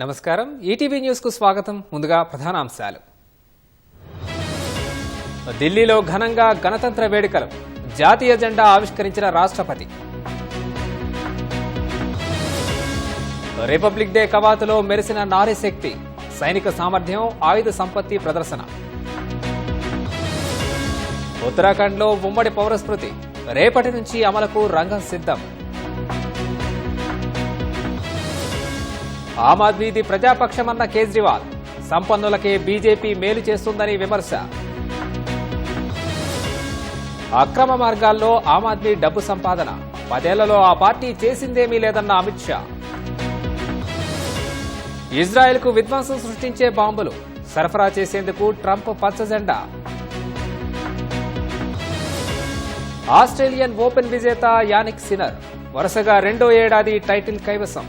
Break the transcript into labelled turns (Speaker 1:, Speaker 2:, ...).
Speaker 1: నమస్కారం ETV news కు స్వాగతం. ముందుగా ప్రధానాంశాలు. ఢిల్లీలో ఘనంగా గణతంత్ర వేడుకలు, జాతీయ జెండా ఆవిష్కరించిన రాష్ట్రపతి. రిపబ్లిక్ డే కవాతులో మెరిసిన నారీ శక్తి, సైనిక సామర్థ్యం, ఆయుధ సంపత్తి ప్రదర్శన. ఉత్తరాఖండ్లో ఉమ్మడి పౌరస్మృతి, రేపటి నుంచి అమలుకు రంగం సిద్ధం. ఆమ్ ఆద్మీది ప్రజాపక్షమన్న కేజ్రీవాల్, సంపన్నులకే బీజేపీ మేలు చేస్తుందని విమర్శ. అక్రమ మార్గాల్లో ఆమ్ ఆద్మీ డబ్బు సంపాదన, 10 ఏళ్లలో ఆ పార్టీ చేసిందేమీ లేదన్న అమిత్ షా. ఇజ్రాయెల్కు విధ్వంసం సృష్టించే బాంబులు సరఫరా చేసేందుకు ట్రంప్ పచ్చజెండా. ఆస్ట్రేలియన్ ఓపెన్ విజేత యానిక్ సిన్నర్ వరుసగా 2వ ఏడాది టైటిల్ కైవసం.